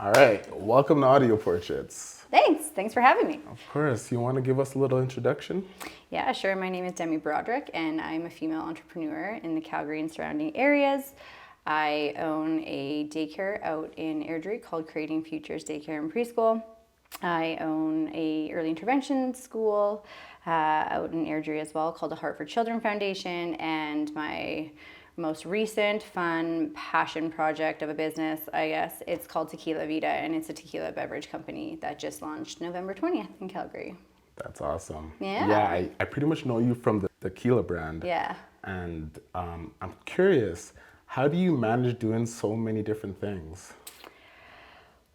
All right, welcome to Audio Portraits. Thanks for having me. Of course, you want to give us a little introduction? Yeah, sure. My name is Demi Broderick, and I'm a female entrepreneur in the Calgary and surrounding areas. I own a daycare out in Airdrie called Creating Futures Daycare and Preschool. I own a early intervention school out in Airdrie as well called the Heart for Children Foundation, and my most recent fun passion project of a business, I guess, it's called Tequila Vida, and it's a tequila beverage company that just launched November 20th in Calgary. That's awesome. Yeah. Yeah, I pretty much know you from the tequila brand. Yeah. And I'm curious, how do you manage doing so many different things?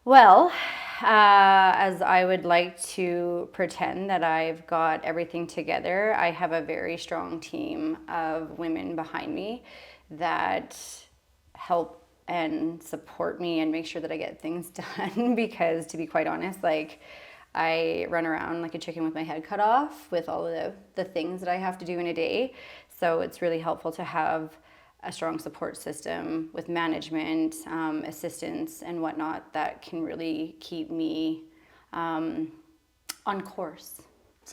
Well, as I would like to pretend that I've got everything together, I have a very strong team of women behind me that help and support me and make sure that I get things done because, to be quite honest, I run around like a chicken with my head cut off with all of the things that I have to do in a day. So it's really helpful to have a strong support system with management, assistants, and whatnot that can really keep me on course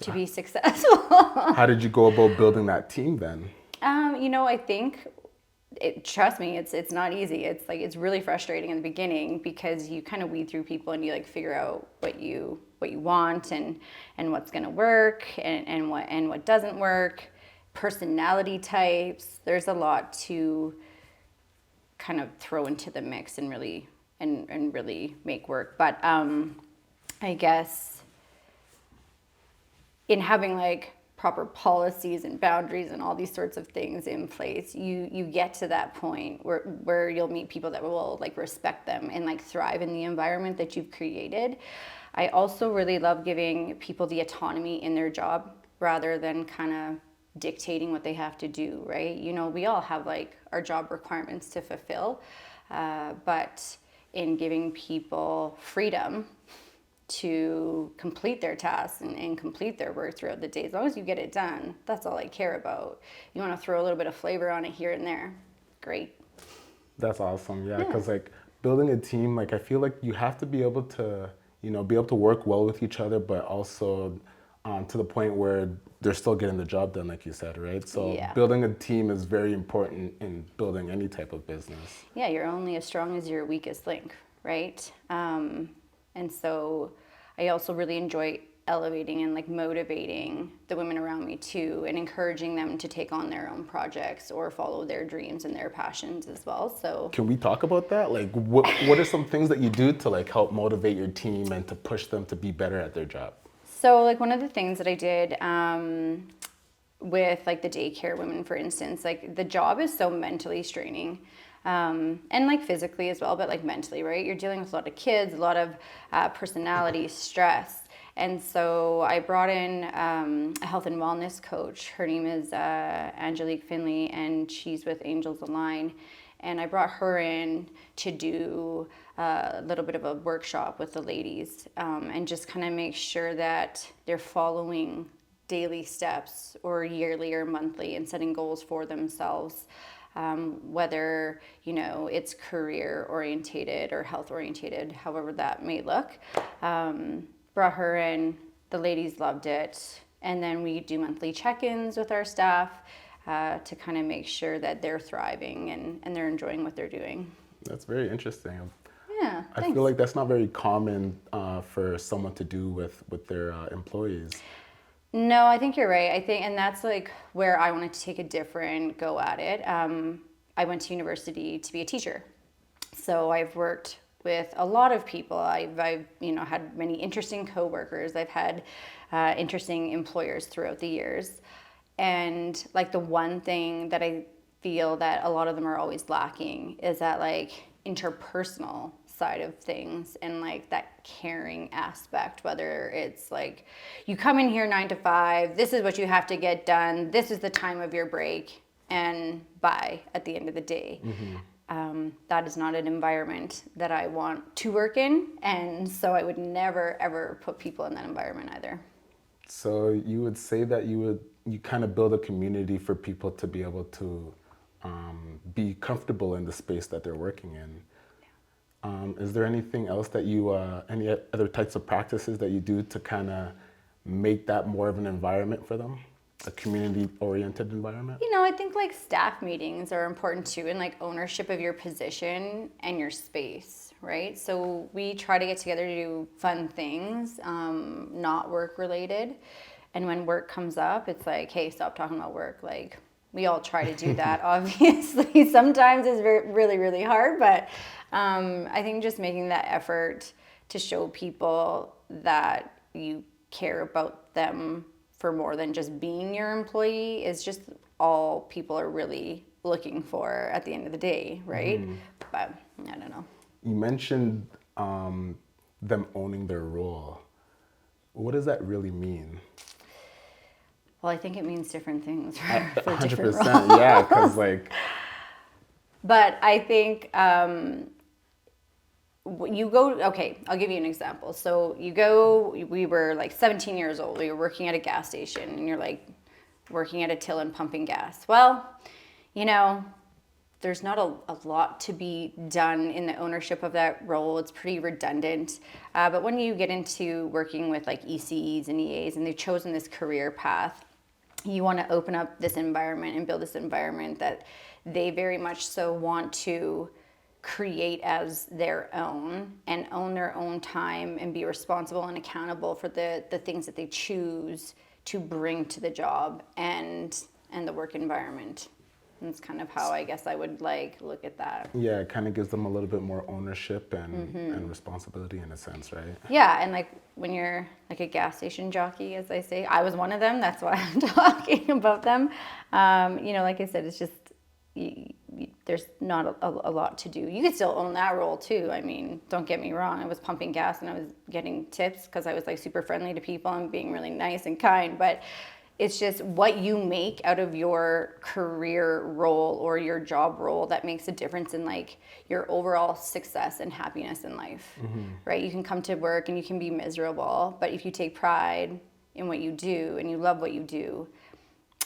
to be successful. How did you go about building that team then? I think, trust me, it's not easy. It's really frustrating in the beginning because you kind of weed through people and you figure out what you want and what's going to work and what doesn't work. Personality types. There's a lot to kind of throw into the mix and really make work. But I guess in having proper policies and boundaries and all these sorts of things in place, you get to that point where you'll meet people that will respect them and thrive in the environment that you've created. I also really love giving people the autonomy in their job rather than kind of dictating what they have to do, right? We all have our job requirements to fulfill, but in giving people freedom to complete their tasks and complete their work throughout the day, as long as you get it done, that's all I care about. You want to throw a little bit of flavor on it here and there, great. That's awesome, yeah, because building a team, I feel like you have to be able to, be able to work well with each other, but also to the point where they're still getting the job done, like you said, right? So building a team is very important in building any type of business. Yeah, you're only as strong as your weakest link, right? And so I also really enjoy elevating and motivating the women around me too, and encouraging them to take on their own projects or follow their dreams and their passions as well. So can we talk about that? What are some things that you do to help motivate your team and to push them to be better at their job? So one of the things that I did with the daycare women, for instance, the job is so mentally straining, and physically as well, but mentally, right? You're dealing with a lot of kids, a lot of personality stress. And so I brought in a health and wellness coach. Her name is Angelique Finley, and she's with Angels Align. And I brought her in to do a little bit of a workshop with the ladies and just kind of make sure that they're following daily steps or yearly or monthly and setting goals for themselves, whether, it's career orientated or health orientated, however that may look. Brought her in, the ladies loved it. And then we do monthly check-ins with our staff to kind of make sure that they're thriving and they're enjoying what they're doing. That's very interesting. Yeah, I thanks. feel like that's not very common for someone to do with their employees. No, I think you're right. And that's where I wanted to take a different go at it. I went to university to be a teacher. So I've worked with a lot of people. I've had many interesting coworkers. I've had interesting employers throughout the years. And the one thing that I feel that a lot of them are always lacking is that interpersonal side of things and that caring aspect, whether it's you come in here 9 to 5, this is what you have to get done, this is the time of your break, and bye at the end of the day. Mm-hmm. That is not an environment that I want to work in, and so I would never ever put people in that environment either. So you would say that you kind of build a community for people to be able to be comfortable in the space that they're working in. Is there anything else that you, any other types of practices that you do to kind of make that more of an environment for them, a community-oriented environment? I think like staff meetings are important too, and like ownership of your position and your space, right? So we try to get together to do fun things, not work related. And when work comes up, it's like, hey, stop talking about work. Like, we all try to do that, obviously. Sometimes it's really, really hard, but I think just making that effort to show people that you care about them for more than just being your employee is just all people are really looking for at the end of the day, right? But I don't know. You mentioned them owning their role. What does that really mean? Well, I think it means different things for different 100%, roles. yeah, because like, But I think you go, okay, I'll give you an example. So you go, we were like 17 years old. We were working at a gas station, and you're like working at a till and pumping gas. Well, there's not a lot to be done in the ownership of that role. It's pretty redundant. But when you get into working with like ECEs and EAs, and they've chosen this career path, you want to open up this environment and build this environment that they very much so want to create as their own and own their own time and be responsible and accountable for the things that they choose to bring to the job and the work environment. That's kind of how I guess I would like look at that. yeah, it kind of gives them a little bit more ownership and responsibility in a sense, right? Yeah, and like when you're like a gas station jockey, as I say, I was one of them. That's why I'm talking about them. Like I said, it's just there's not a lot to do. You could still own that role too. I mean, don't get me wrong. I was pumping gas and I was getting tips because I was like super friendly to people and being really nice and kind. But it's just what you make out of your career role or your job role that makes a difference in like your overall success and happiness in life, right? You can come to work and you can be miserable, but if you take pride in what you do and you love what you do,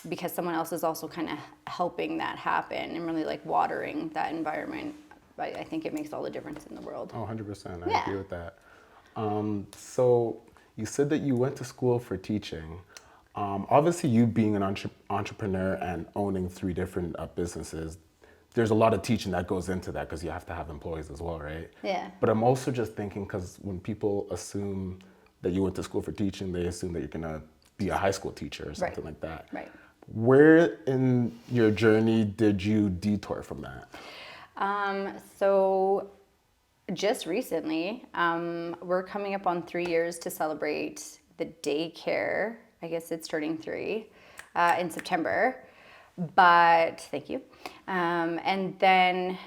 because someone else is also kind of helping that happen and really like watering that environment, I think it makes all the difference in the world. Oh, 100%. I Yeah. agree with that. So you said that you went to school for teaching. Obviously, you being an entrepreneur and owning 3 different businesses, there's a lot of teaching that goes into that because you have to have employees as well, right? Yeah. But I'm also just thinking because when people assume that you went to school for teaching, they assume that you're going to be a high school teacher or something like that. Right. Where in your journey did you detour from that? So just recently, we're coming up on 3 years to celebrate the daycare. I guess it's turning 3 in September, but thank you. And then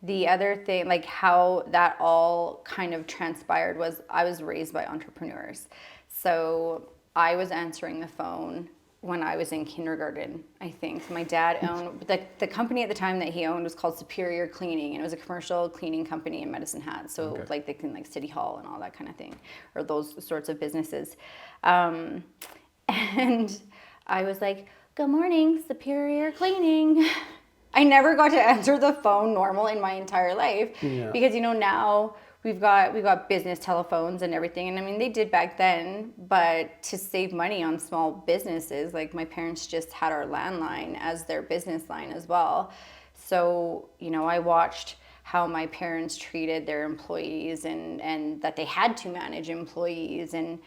the other thing, like how that all kind of transpired was I was raised by entrepreneurs. So I was answering the phone when I was in kindergarten, I think. My dad owned, the company at the time that he owned was called Superior Cleaning, and it was a commercial cleaning company in Medicine Hat. So Okay. like they can like City Hall and all that kind of thing, or those sorts of businesses. And I was like, good morning, Superior Cleaning. I never got to answer the phone normal in my entire life because now we've got business telephones and everything, and I mean they did back then, but to save money on small businesses, like my parents just had our landline as their business line as well. So I watched how my parents treated their employees and that they had to manage employees, and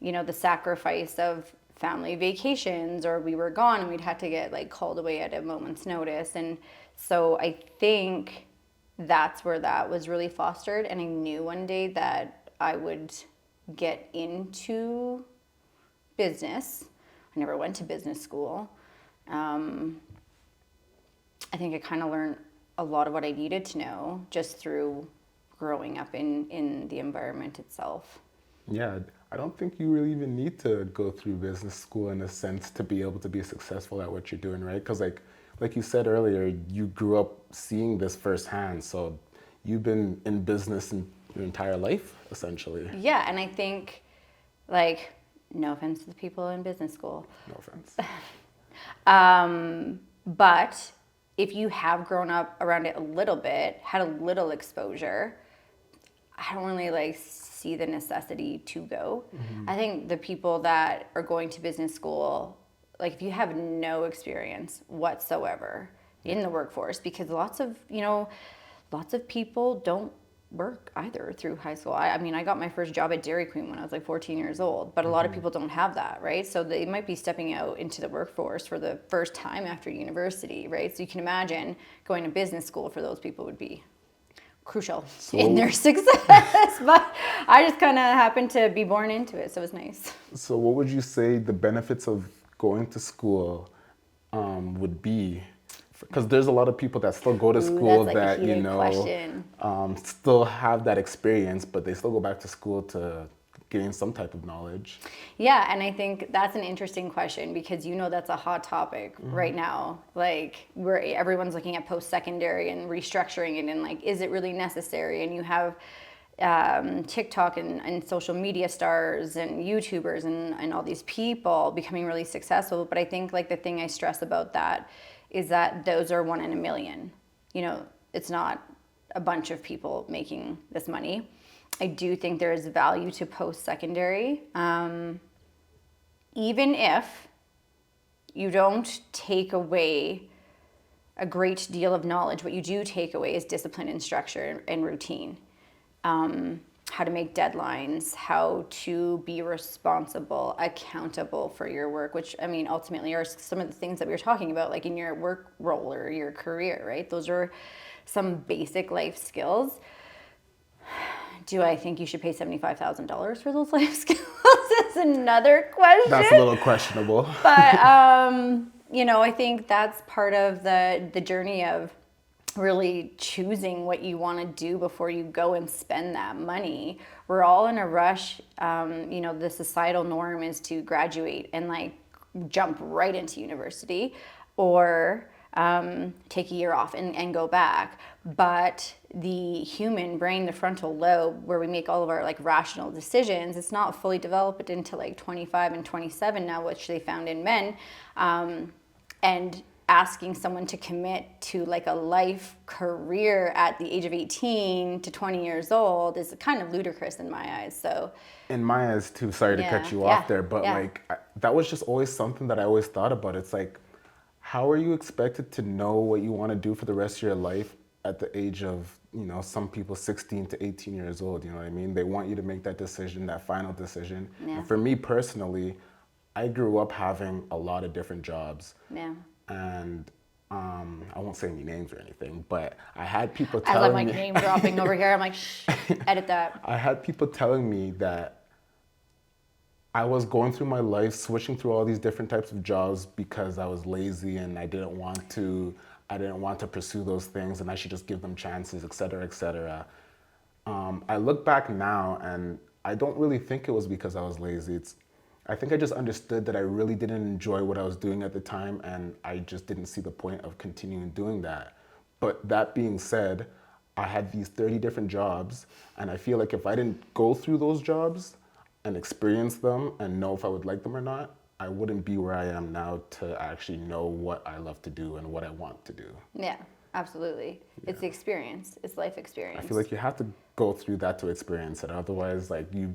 the sacrifice of family vacations, or we were gone and we'd have to get like called away at a moment's notice. And so I think that's where that was really fostered, and I knew one day that I would get into business. I never went to business school. I think I kind of learned a lot of what I needed to know just through growing up in the environment itself. Yeah, I don't think you really even need to go through business school in a sense to be able to be successful at what you're doing, right? Because like you said earlier, you grew up seeing this firsthand, so you've been in business in your entire life, essentially. Yeah, and I think, like, no offense to the people in business school, No offense. but if you have grown up around it a little bit, had a little exposure, I don't really like see the necessity to go. I think the people that are going to business school, like if you have no experience whatsoever in the workforce, because lots of people don't work either through high school. I mean, I got my first job at Dairy Queen when I was like 14 years old, but a lot of people don't have that, right? So they might be stepping out into the workforce for the first time after university, right? So you can imagine going to business school for those people would be crucial in their success. But I just kind of happened to be born into it, so it was nice. So what would you say the benefits of going to school would be? Because there's a lot of people that still go to school that's like a that, heated question. still have that experience, but they still go back to school to gain some type of knowledge. Yeah, and I think that's an interesting question because that's a hot topic right now. Like everyone's looking at post-secondary and restructuring it, and like, is it really necessary? And you have TikTok and social media stars and YouTubers and all these people becoming really successful. But I think like the thing I stress about that is that those are 1 in a million. It's not a bunch of people making this money. I do think there is value to post-secondary, even if you don't take away a great deal of knowledge. What you do take away is discipline and structure and routine. How to make deadlines, how to be responsible, accountable for your work, which, I mean, ultimately are some of the things that we were talking about, like in your work role or your career, right? Those are some basic life skills. Do I think you should pay $75,000 for those life skills? Is another question. That's a little questionable. But, I think that's part of the journey of really choosing what you want to do before you go and spend that money. We're all in a rush. The societal norm is to graduate and like jump right into university or take a year off and go back. But the human brain, the frontal lobe, where we make all of our like rational decisions, it's not fully developed until like 25 and 27 now, which they found in men. And asking someone to commit to like a life career at the age of 18 to 20 years old is kind of ludicrous in my eyes. So in my eyes too, sorry to cut you off there, but that was just always something that I always thought about. It's like, how are you expected to know what you want to do for the rest of your life at the age of, some people 16 to 18 years old, you know what I mean? They want you to make that decision, that final decision. Yeah. And for me personally, I grew up having a lot of different jobs. Yeah. And I won't say any names or anything, but I had people telling me... As I'm like name dropping over here, I'm like, shh, edit that. I had people telling me that I was going through my life, switching through all these different types of jobs because I was lazy and I didn't want to pursue those things and I should just give them chances, et cetera, et cetera. I look back now and I don't really think it was because I was lazy. I think I just understood that I really didn't enjoy what I was doing at the time and I just didn't see the point of continuing doing that. But that being said, I had these 30 different jobs and I feel like if I didn't go through those jobs and experience them and know if I would like them or not, I wouldn't be where I am now to actually know what I love to do and what I want to do. Yeah, absolutely. Yeah. It's the experience. It's life experience. I feel like you have to go through that to experience it. Otherwise, like you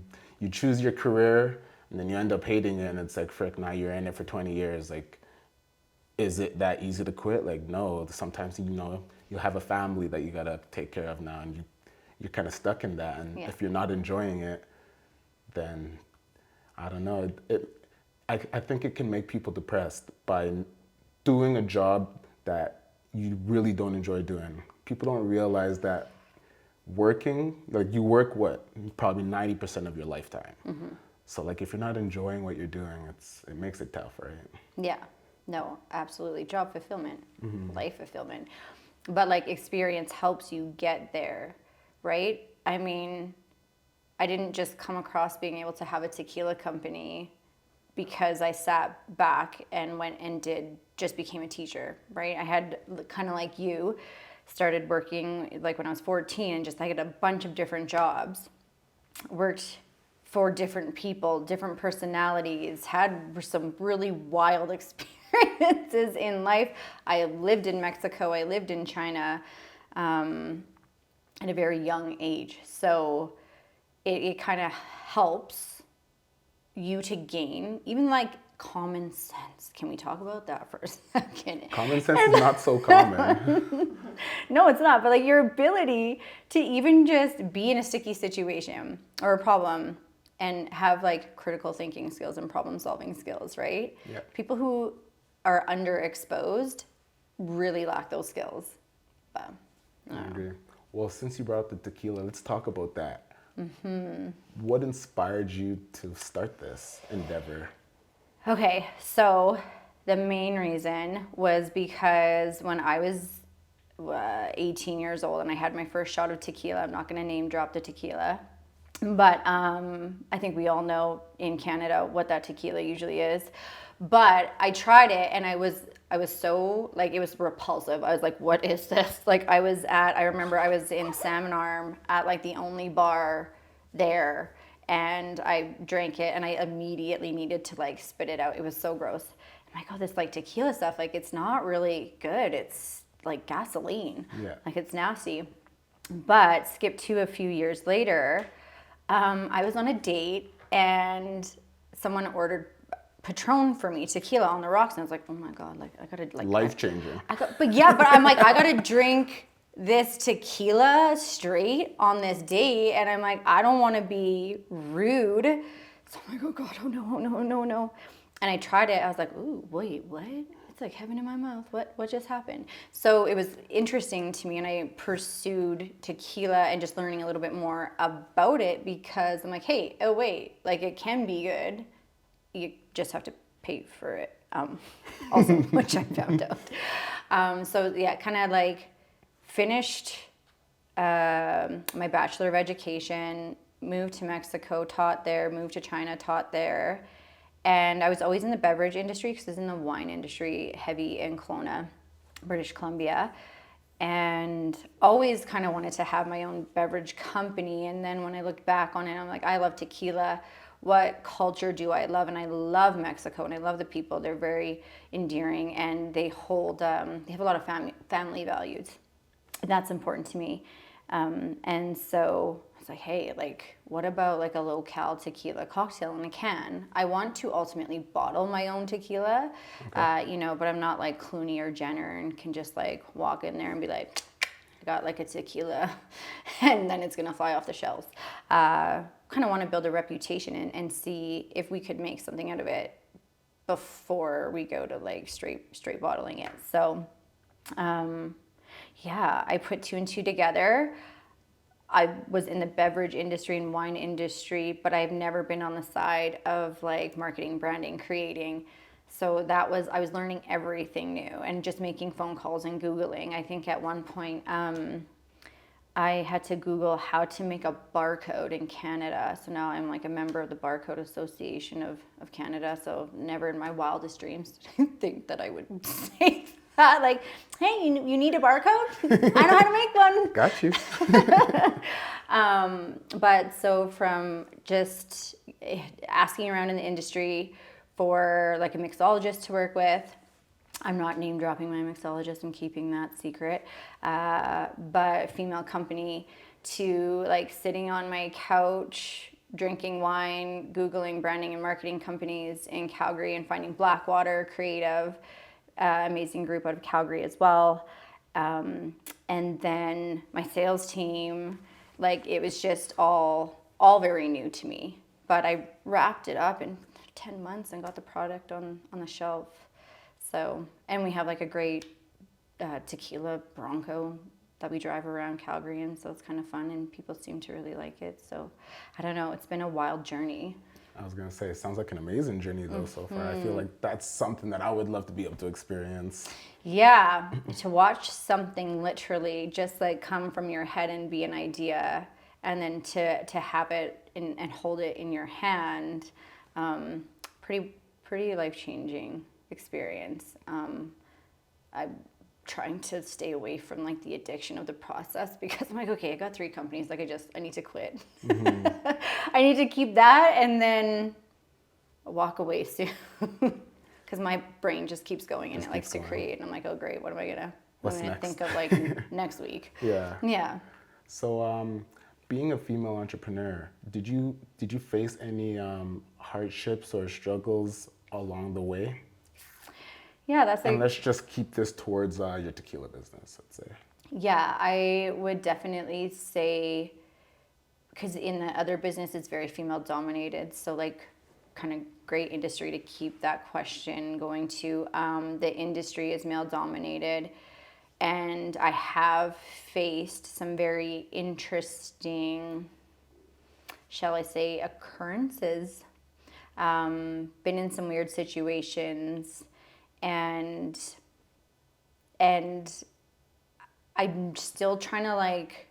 choose your career and then you end up hating it and it's like, frick, now you're in it for 20 years. Like, is it that easy to quit? Like, no, sometimes, you have a family that you gotta take care of now and you're kind of stuck in that. And if you're not enjoying it, then I don't know. I think it can make people depressed by doing a job that you really don't enjoy doing. People don't realize that working, like you work probably 90% of your lifetime. Mm-hmm. So like if you're not enjoying what you're doing, it makes it tough, right? Yeah, no, absolutely. Job fulfillment, life fulfillment. But like experience helps you get there, right? I mean, I didn't just come across being able to have a tequila company because I sat back and went and just became a teacher, right? I had kind of like you, started working like when I was 14 and I had a bunch of different jobs, worked for different people, different personalities, had some really wild experiences in life. I lived in Mexico, I lived in China, at a very young age. So it kind of helps you to gain even like common sense. Can we talk about that for a second? Common sense is not so common. No, it's not. But like your ability to even just be in a sticky situation or a problem and have like critical thinking skills and problem solving skills, right? Yeah. People who are underexposed really lack those skills. But I agree. Well, since you brought up the tequila, let's talk about that. What inspired you to start this endeavor? okay, so the main reason was because when I was 18 years old and I had my first shot of tequila, I'm not going to name drop the tequila, but I think we all know in Canada what that tequila usually is. But I tried it and I was so like, it was repulsive. I was like, what is this? Like I remember I was in Salmon Arm at like the only bar there, and I drank it and I immediately needed to like spit it out. It was so gross. I'm like, oh, this like tequila stuff, like it's not really good. It's like gasoline. Yeah. Like it's nasty. But skip to a few years later, I was on a date and someone ordered Patron for me, tequila on the rocks, and I was like, oh my god, like I gotta like Life changing. but I'm like, I gotta drink this tequila straight on this date, and I'm like, I don't want to be rude, so I'm like, oh god, oh no, oh no, oh no, oh no, and I tried it. I was like, ooh, wait, what? It's like heaven in my mouth. What just happened? So it was interesting to me, and I pursued tequila and just learning a little bit more about it because I'm like, hey, oh wait, like it can be good. You just have to pay for it, also, which I found out. So yeah, kind of like finished my Bachelor of Education, moved to Mexico, taught there, moved to China, taught there. And I was always in the beverage industry because I was in the wine industry heavy in Kelowna, British Columbia. And always kind of wanted to have my own beverage company. And then when I looked back on it, I'm like, I love tequila. What culture do I love? And I love Mexico and I love the people. They're very endearing and they hold, they have a lot of family values. And that's important to me. And so I was like, hey, like, what about like a local tequila cocktail in a can? I want to ultimately bottle my own tequila, you know, but I'm not like Clooney or Jenner and can just like walk in there and be like, I got like a tequila and then it's gonna fly off the shelves. Kind of want to build a reputation and see if we could make something out of it before we go to like straight bottling it. So yeah, I put two and two together. I was in the beverage industry and wine industry, but I've never been on the side of like marketing, branding, creating. So I was learning everything new and just making phone calls and Googling. I think at one point, I had to Google how to make a barcode in Canada. So now I'm like a member of the Barcode Association of Canada. So never in my wildest dreams did I think that I would say that. Like, hey, you need a barcode? I know how to make one. Got you. But so from just asking around in the industry for like a mixologist to work with, I'm not name dropping my mixologist, I'm keeping that secret, but female company, to like sitting on my couch, drinking wine, Googling branding and marketing companies in Calgary and finding Blackwater Creative, amazing group out of Calgary as well. And then my sales team, like it was just all very new to me, but I wrapped it up in 10 months and got the product on the shelf. So, and we have like a great tequila Bronco that we drive around Calgary in, so it's kind of fun and people seem to really like it. So I don't know, it's been a wild journey. I was gonna say, it sounds like an amazing journey though so far. I feel like that's something that I would love to be able to experience. Yeah, to watch something literally just like come from your head and be an idea, and then to have it and hold it in your hand, pretty life-changing experience. I'm trying to stay away from like the addiction of the process because I'm like, okay, I got 3 companies, like I need to quit. I need to keep that and then walk away soon because my brain just keeps going and it likes to create and I'm like, oh great, what am I gonna think of like next week? Yeah. So, being a female entrepreneur, did you face any hardships or struggles along the way? Yeah, that's And like, let's just keep this towards your tequila business, let's say. yeah, I would definitely say, because in the other business it's very female dominated, so like kind of great industry to keep that question going to. The industry is male dominated, and I have faced some very interesting, shall I say, occurrences. Been in some weird situations, and and I'm still trying to like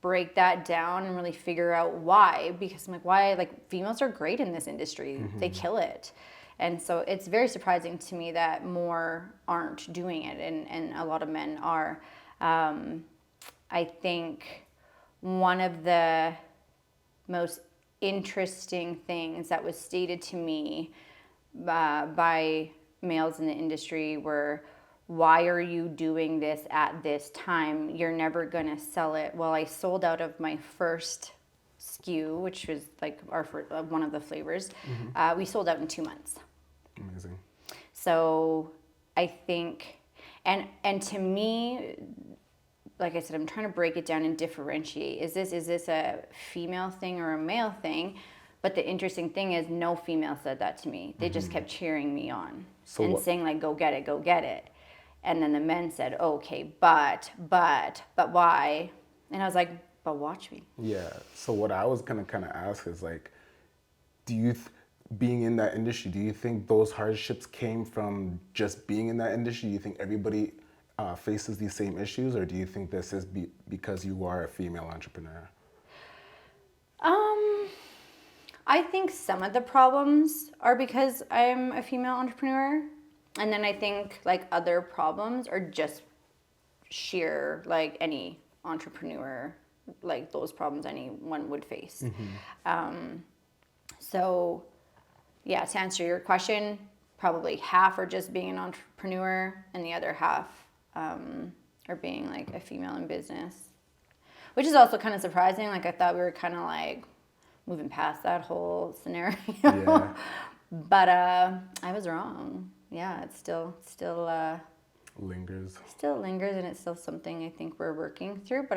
break that down and really figure out why, because I'm like, why, like, females are great in this industry, they kill it. And so it's very surprising to me that more aren't doing it, and a lot of men are. I think one of the most interesting things that was stated to me by males in the industry were, why are you doing this at this time? You're never going to sell it. Well, I sold out of my first SKU, which was like one of the flavors. We sold out in 2 months. Amazing. So I think, and to me, like I said, I'm trying to break it down and differentiate. Is this a female thing or a male thing? But the interesting thing is, no female said that to me. They just kept cheering me on and saying like, go get it, go get it. And then the men said, okay, but why? And I was like, but watch me. Yeah. So what I was gonna kind of ask is like, do you, being in that industry, do you think those hardships came from just being in that industry? Do you think everybody faces these same issues, or do you think this is because you are a female entrepreneur? I think some of the problems are because I'm a female entrepreneur. And then I think like other problems are just sheer, like any entrepreneur, like those problems anyone would face. So yeah, to answer your question, probably half are just being an entrepreneur, and the other half are being like a female in business, which is also kind of surprising. Like, I thought we were kind of like moving past that whole scenario. Yeah. But I was wrong. Yeah, it's still Lingers. still lingers, and it's still something I think we're working through. But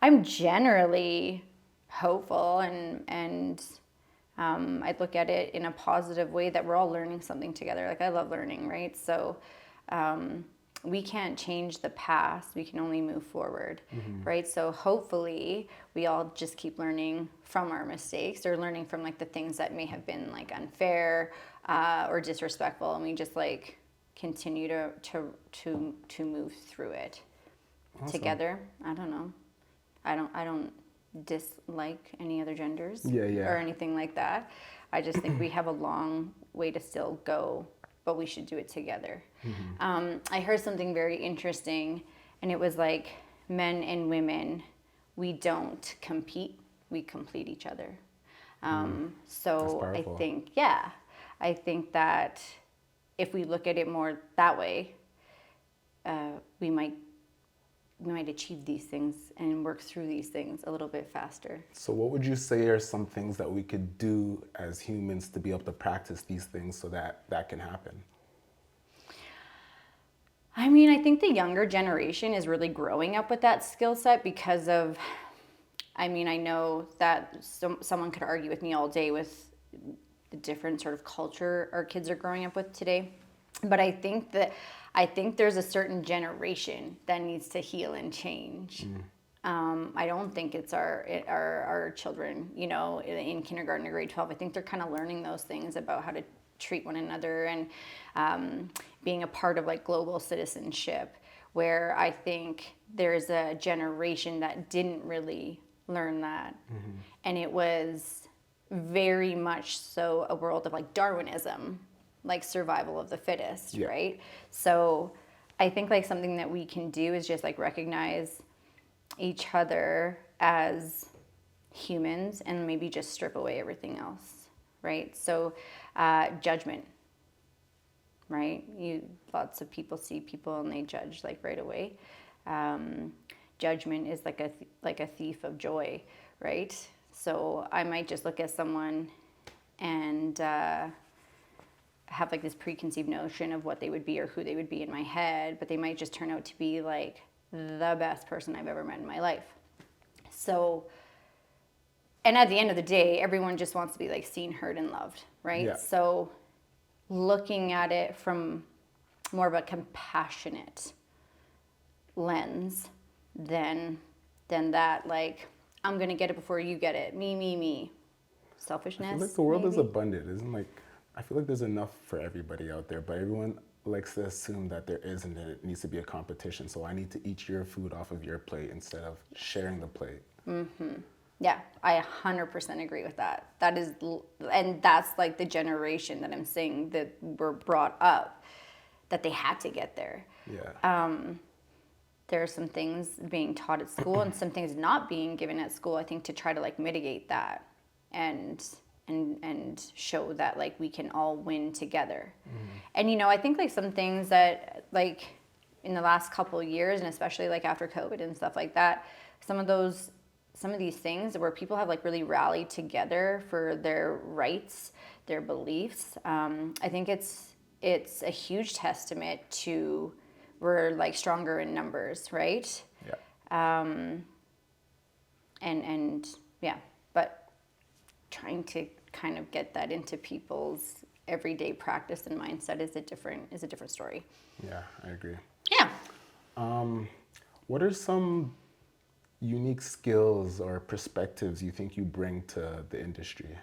I'm generally hopeful, and I look at it in a positive way that we're all learning something together. Like, I love learning, right? So we can't change the past. We can only move forward, right? So hopefully we all just keep learning from our mistakes, or learning from like the things that may have been like unfair or disrespectful, and we just like continue to move through it together. I don't know. I don't dislike any other genders or anything like that. I just think we have a long way to still go, but we should do it together. I heard something very interesting, and it was like, men and women, we don't compete, we complete each other. So I think that if we look at it more that way, we might achieve these things and work through these things a little bit faster. So what would you say are some things that we could do as humans to be able to practice these things so that that can happen? I mean, I think the younger generation is really growing up with that skill set because of, I mean, I know that someone could argue with me all day with the different sort of culture our kids are growing up with today. But I think there's a certain generation that needs to heal and change. I don't think it's our children, you know, in kindergarten or grade 12. I think they're kind of learning those things about how to treat one another, and being a part of like global citizenship, where I think there's a generation that didn't really learn that. And it was very much so a world of like Darwinism, like survival of the fittest, right? So I think like something that we can do is just like recognize each other as humans, and maybe just strip away everything else, right? So judgment, right? Lots of people see people and they judge like right away. judgment is like a thief of joy, right? So I might just look at someone and have like this preconceived notion of what they would be or who they would be in my head, but they might just turn out to be like the best person I've ever met in my life. So, and at the end of the day, everyone just wants to be like seen, heard, and loved, right? Yeah. So looking at it from more of a compassionate lens than that, like, I'm gonna get it before you get it, me, selfishness. I feel like the world is maybe? abundant, isn't like, I feel like there's enough for everybody out there, but everyone likes to assume that there isn't, and it needs to be a competition. So I need to eat your food off of your plate instead of sharing the plate. Yeah, I 100% agree with that. That is, and that's like the generation that I'm saying that were brought up, that they had to get there. Yeah. There are some things being taught at school and some things not being given at school, I think, to try to like mitigate that and show that like we can all win together. And you know, I think like some things that like in the last couple of years, and especially like after COVID and stuff like that, some of these things where people have like really rallied together for their rights, their beliefs. I think it's a huge testament to we're like stronger in numbers, right? Yeah. And yeah, but trying to kind of get that into people's everyday practice and mindset is a different story. Yeah, I agree. Yeah. What are some unique skills or perspectives you think you bring to the industry?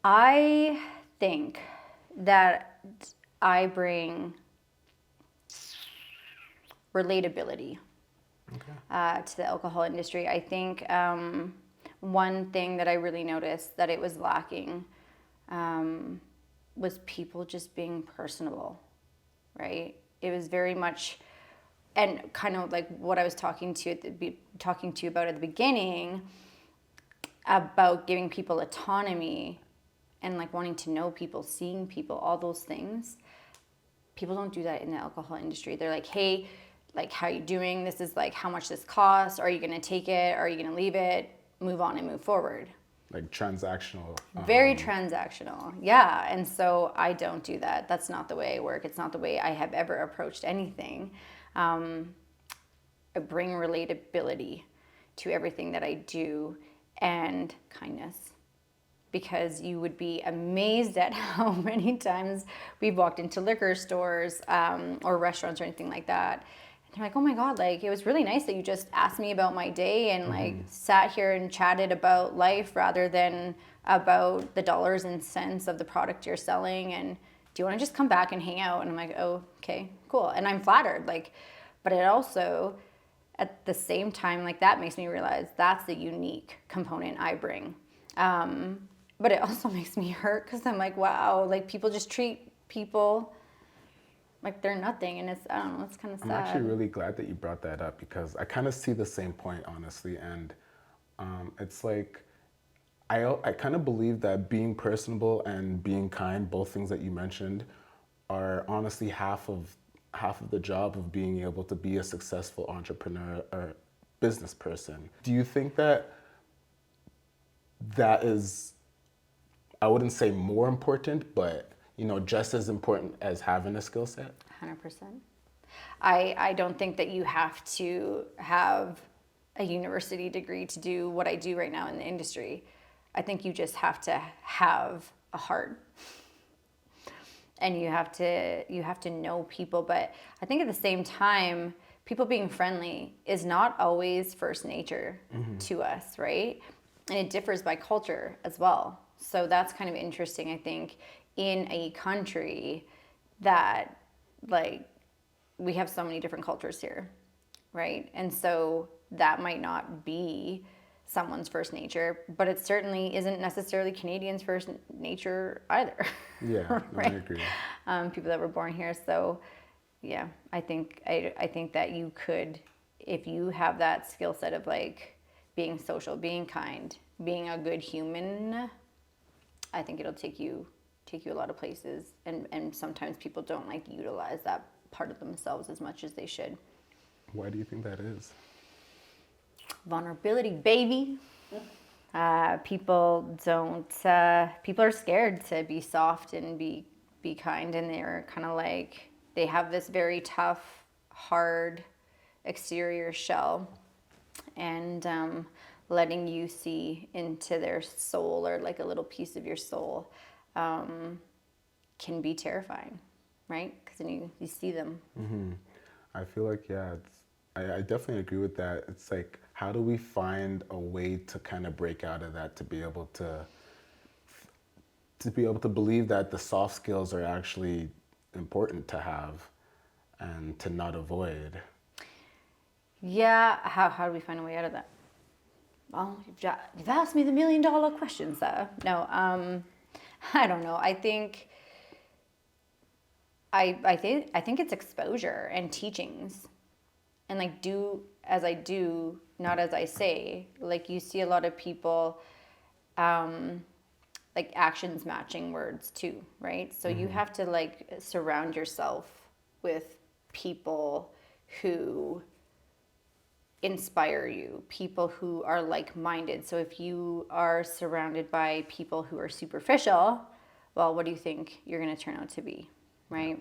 I think that I bring relatability to the alcohol industry. I think one thing that I really noticed that it was lacking was people just being personable, right? It was very much, and kind of like what I was talking to you about at the beginning, about giving people autonomy and like wanting to know people, seeing people, all those things. People don't do that in the alcohol industry. They're like, hey, like, how you doing? This is like how much this costs. Are you going to take it? Are you going to leave it? Move on and move forward. Like transactional. Very transactional. Yeah. And so I don't do that. That's not the way I work. It's not the way I have ever approached anything. I bring relatability to everything that I do and kindness. Because you would be amazed at how many times we've walked into liquor stores or restaurants or anything like that. And they're like, oh my God, like, it was really nice that you just asked me about my day and like sat here and chatted about life rather than about the dollars and cents of the product you're selling. And do you want to just come back and hang out? And I'm like, oh, okay, cool. And I'm flattered. Like, but it also, at the same time, like that makes me realize that's the unique component I bring. But it also makes me hurt because I'm like, wow, like people just treat people like they're nothing. And it's, I don't know, it's kind of sad. I'm actually really glad that you brought that up because I kind of see the same point, honestly. And it's like, I kind of believe that being personable and being kind, both things that you mentioned, are honestly half of the job of being able to be a successful entrepreneur or business person. Do you think that is, I wouldn't say more important, but you know, just as important as having a skill set? 100%. I don't think that you have to have a university degree to do what I do right now in the industry. I think you just have to have a heart. And you have to know people, but I think at the same time, people being friendly is not always first nature to us, right? And it differs by culture as well. So that's kind of interesting, I think, in a country that, like, we have so many different cultures here, right? And so that might not be someone's first nature, but it certainly isn't necessarily Canadians' first nature either. Yeah, right? I agree. People that were born here. So, yeah, I think that you could, if you have that skill set of like being social, being kind, being a good human, I think it'll take you a lot of places. And sometimes people don't like utilize that part of themselves as much as they should. Why do you think that is? Vulnerability, baby. People don't. People are scared to be soft and be kind, and they're kind of like they have this very tough, hard exterior shell, and letting you see into their soul or like a little piece of your soul can be terrifying, right? Because then you see them. I feel like, yeah, I definitely agree with that. It's like, how do we find a way to kind of break out of that, to be able to believe that the soft skills are actually important to have and to not avoid? Yeah, how do we find a way out of that? Well, you've asked me the $1,000,000 questions. No, I don't know. I think it's exposure and teachings, and like do as I do, not as I say. Like you see a lot of people, like actions matching words too, right? So you have to like surround yourself with people who inspire you, people who are like-minded. So if you are surrounded by people who are superficial, well, what do you think you're going to turn out to be, right?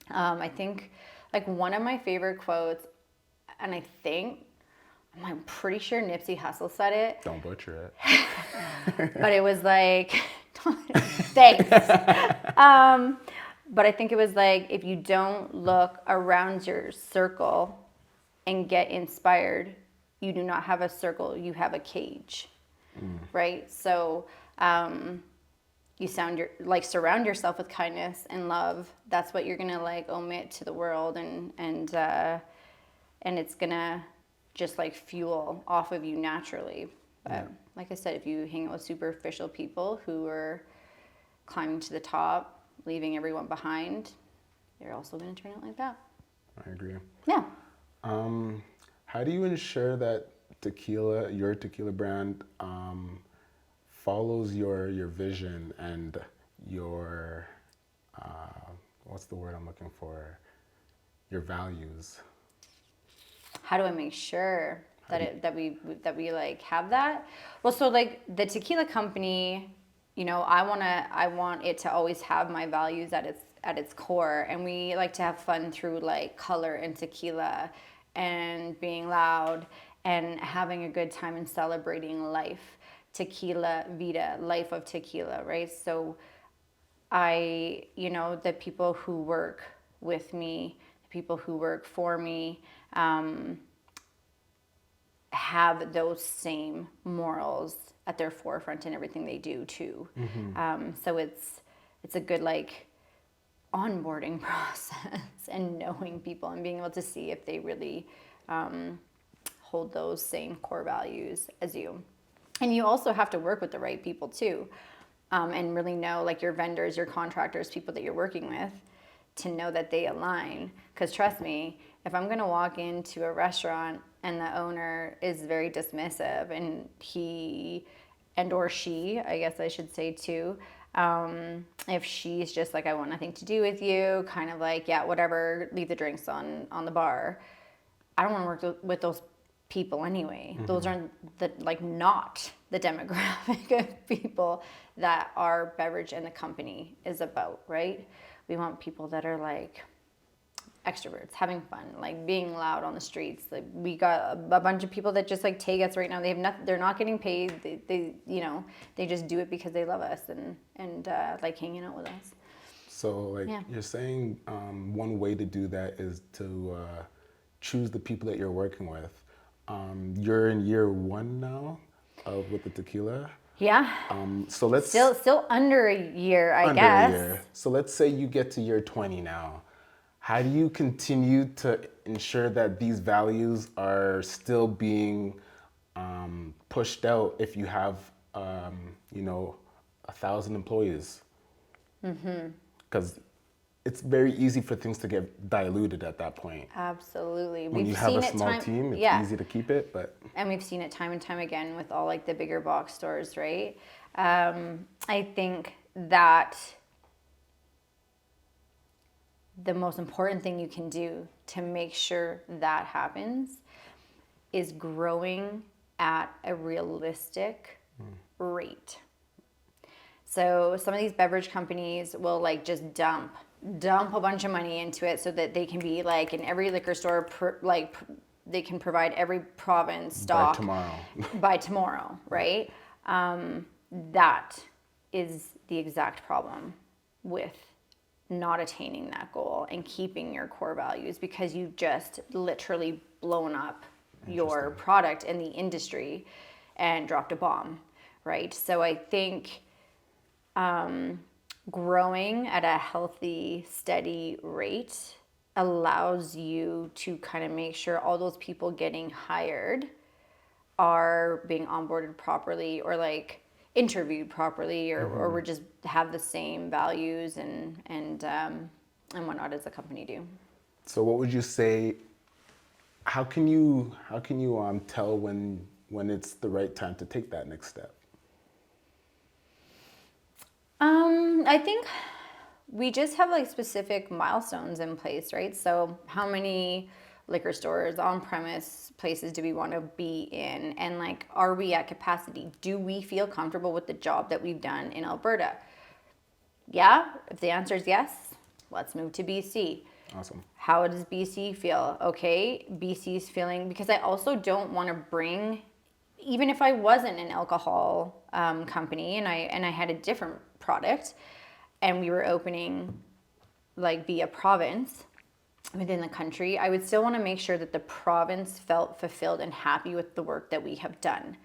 I think like one of my favorite quotes, and I'm pretty sure Nipsey Hussle said it, Don't butcher it. but it was like, thanks. But I think it was like, if you don't look around your circle and get inspired, you do not have a circle, you have a cage, right? So you surround yourself with kindness and love. That's what you're gonna like omit to the world, and it's gonna just like fuel off of you naturally. But like I said, if you hang out with superficial people who are climbing to the top, leaving everyone behind, you're also gonna turn out like that. I agree. Yeah. How do you ensure that your tequila brand, follows your vision and your, what's the word I'm looking for? Your values? How do I make sure that we like have that? Well, so like the tequila company, I want it to always have my values at its core, and we like to have fun through like color and tequila and being loud and having a good time and celebrating life. Tequila Vida, life of tequila, right? So the people who work with me, the people who work for me, have those same morals at their forefront in everything they do too. So it's a good like onboarding process and knowing people and being able to see if they really hold those same core values as you. And you also have to work with the right people too, and really know like your vendors, your contractors, people that you're working with, to know that they align. Because trust me, if I'm gonna walk into a restaurant and the owner is very dismissive, and he or she, I guess I should say too, if she's just like, I want nothing to do with you, kind of like, yeah, whatever, leave the drinks on the bar, I don't want to work with those people anyway. Those are not the demographic of people that our beverage and the company is about, right? We want people that are like extroverts, having fun, like being loud on the streets. Like we got a bunch of people that just like take us right now. They have nothing. They're not getting paid. They just do it because they love us and like hanging out with us. So like you're saying, one way to do that is to choose the people that you're working with. You're in year 1 now with the tequila. Yeah. So let's still under a year, I under guess. a year. So let's say you get to year 20 now. How do you continue to ensure that these values are still being pushed out if you have 1,000 employees? Because it's very easy for things to get diluted at that point. Absolutely. When you have a small team, it's easy to keep it, but... And we've seen it time and time again with all like the bigger box stores, right? I think that the most important thing you can do to make sure that happens is growing at a realistic rate. So some of these beverage companies will like just dump a bunch of money into it so that they can be like in every liquor store, they can provide every province stock by tomorrow, right? That is the exact problem with not attaining that goal and keeping your core values, because you've just literally blown up your product in the industry and dropped a bomb, right? So I think growing at a healthy, steady rate allows you to kind of make sure all those people getting hired are being onboarded properly, or like interviewed properly, or we just have the same values and whatnot as a company do. So what would you say, how can you tell when it's the right time to take that next step? I think we just have like specific milestones in place, right? So how many liquor stores, on-premise places do we want to be in? And like, are we at capacity? Do we feel comfortable with the job that we've done in Alberta? Yeah, if the answer is yes, let's move to BC. Awesome. How does BC feel? Okay, BC's feeling, because I also don't want to bring, even if I wasn't an alcohol company and I had a different product and we were opening like via province within the country, I would still want to make sure that the province felt fulfilled and happy with the work that we have done,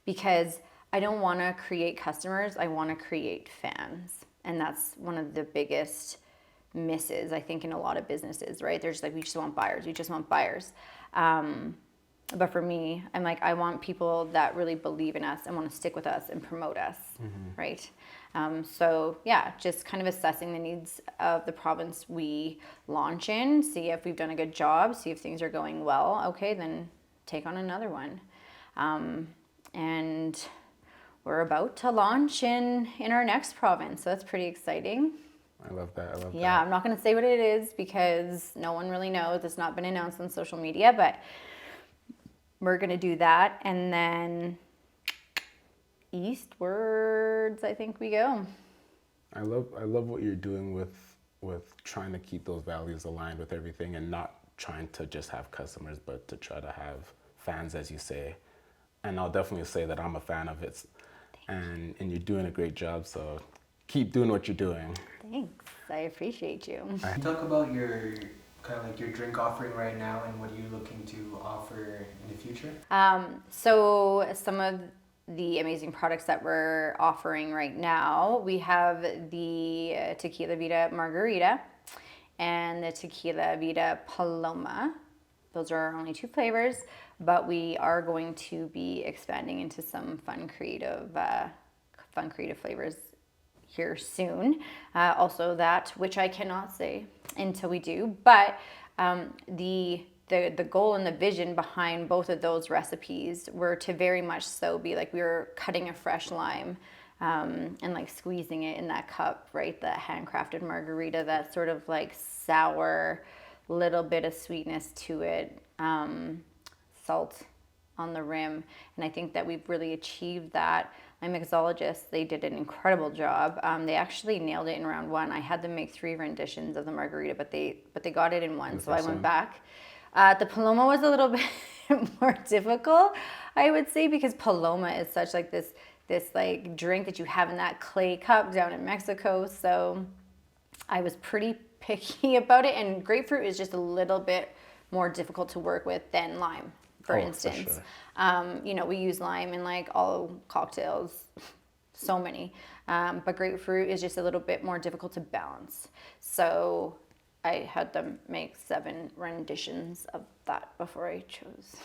because I don't want to create customers, I want to create fans. And that's one of the biggest misses, I think, in a lot of businesses, right? There's like, we just want buyers. But for me, I'm like, I want people that really believe in us and want to stick with us and promote us, right? So yeah, just kind of assessing the needs of the province we launch in, see if we've done a good job, see if things are going well. Okay, then take on another one. And we're about to launch in our next province, so that's pretty exciting. I love that. Yeah, I'm not going to say what it is because no one really knows. It's not been announced on social media, but we're going to do that. And then eastwards, I think we go. I love what you're doing with trying to keep those values aligned with everything, and not trying to just have customers, but to try to have fans, as you say. And I'll definitely say that I'm a fan of it. And you're doing a great job, so keep doing what you're doing. Thanks. I appreciate you. Can you talk about your kind of like your drink offering right now, and what are you looking to offer in the future? So some of the amazing products that we're offering right now, we have the Tequila Vida Margarita and the Tequila Vida Paloma. Those are our only two flavors, but we are going to be expanding into some fun creative flavors here soon. Also that, which I cannot say until we do, but the goal and the vision behind both of those recipes were to very much so be like we were cutting a fresh lime and like squeezing it in that cup, right? The handcrafted margarita, that sort of like sour, little bit of sweetness to it, salt on the rim. And I think that we've really achieved that. My mixologists, they did an incredible job. They actually nailed it in round one. I had them make 3 renditions of the margarita, but they got it in one. So I went back. The Paloma was a little bit more difficult, I would say, because Paloma is such like this like drink that you have in that clay cup down in Mexico. So I was pretty picky about it, and grapefruit is just a little bit more difficult to work with than lime, for instance. For sure. We use lime in like all cocktails, so many, but grapefruit is just a little bit more difficult to balance. So I had them make 7 renditions of that before I chose.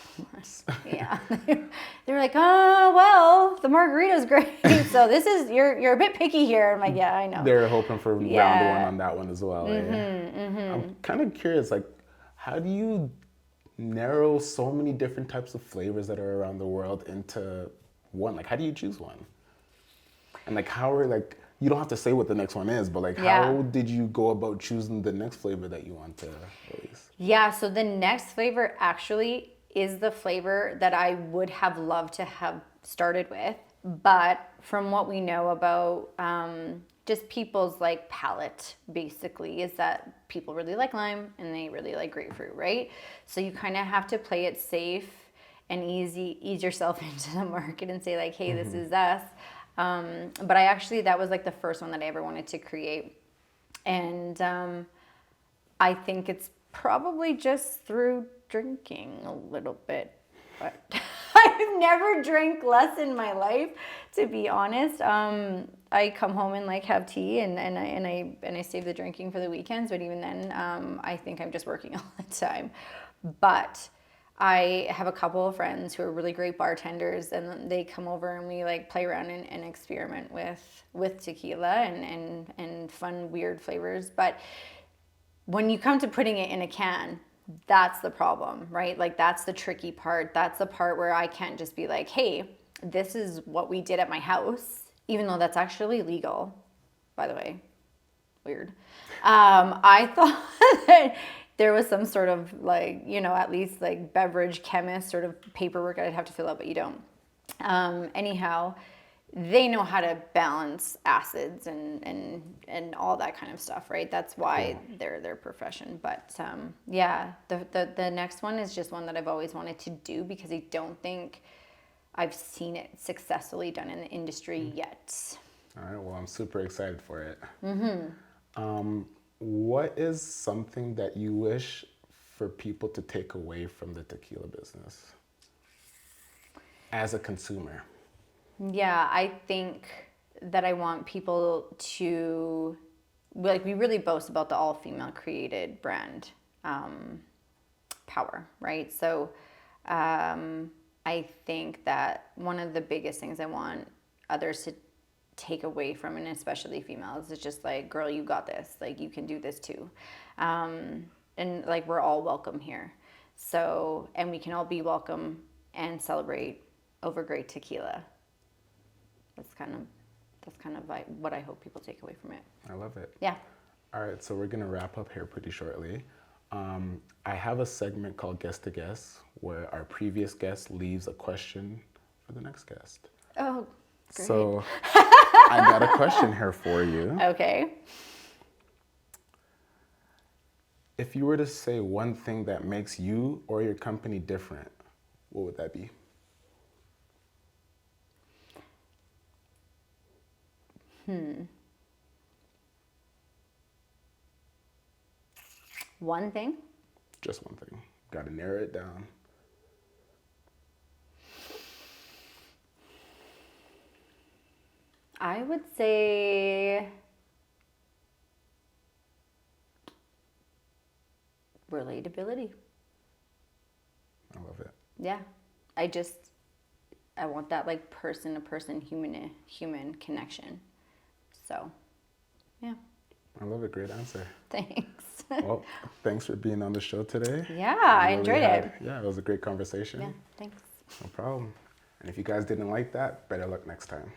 Yeah. They were like, oh, well, the margarita's great. So this is, you're a bit picky here. I'm like, yeah, I know. They're hoping for round 1 on that one as well. I'm kind of curious, like, how do you narrow so many different types of flavors that are around the world into one? Like, how do you choose one? And like, how are like, you don't have to say what the next one is, but like Yeah. how did you go about choosing the next flavor that you want to release? Yeah, so the next flavor actually is the flavor that I would have loved to have started with. But from what we know about just people's like palate, basically, is that people really like lime and they really like grapefruit, right? So you kind of have to play it safe and ease yourself into the market and say like, hey, this is us. But I actually, that was like the first one that I ever wanted to create. And I think it's probably just through drinking a little bit. But I've never drank less in my life, to be honest. I come home and like have tea and I save the drinking for the weekends. But even then, I think I'm just working all the time. But I have a couple of friends who are really great bartenders, and they come over and we like play around and experiment with tequila and fun weird flavors. But when you come to putting it in a can, that's the problem, right? Like that's the tricky part. That's the part where I can't just be like, hey, this is what we did at my house, even though that's actually legal, by the way. Weird. I thought that there was some sort of like, at least like beverage chemist sort of paperwork I'd have to fill out, but you don't. Anyhow, they know how to balance acids and all that kind of stuff, right? That's why they're their profession. But yeah, the next one is just one that I've always wanted to do because I don't think I've seen it successfully done in the industry yet. All right, well, I'm super excited for it. What is something that you wish for people to take away from the tequila business as a consumer? Yeah, I think that I want people to, like, we really boast about the all-female created brand power, right? So I think that one of the biggest things I want others to take away from, and especially females, is just like, girl, you got this. Like, you can do this too. And like, we're all welcome here. So, and we can all be welcome and celebrate over great tequila. That's kind of like what I hope people take away from it. I love it. Yeah. All right, so we're gonna wrap up here pretty shortly. I have a segment called Guest to Guest where our previous guest leaves a question for the next guest. Oh, great. So I got a question here for you. Okay. If you were to say one thing that makes you or your company different, what would that be? One thing? Just one thing. Got to narrow it down. I would say relatability. I love it. Yeah. I want that like person to person, human to human connection. So, yeah. I love it. Great answer. Thanks. Well, thanks for being on the show today. Yeah, I Really enjoyed it. Yeah, it was a great conversation. Yeah, thanks. No problem. And if you guys didn't like that, better luck next time.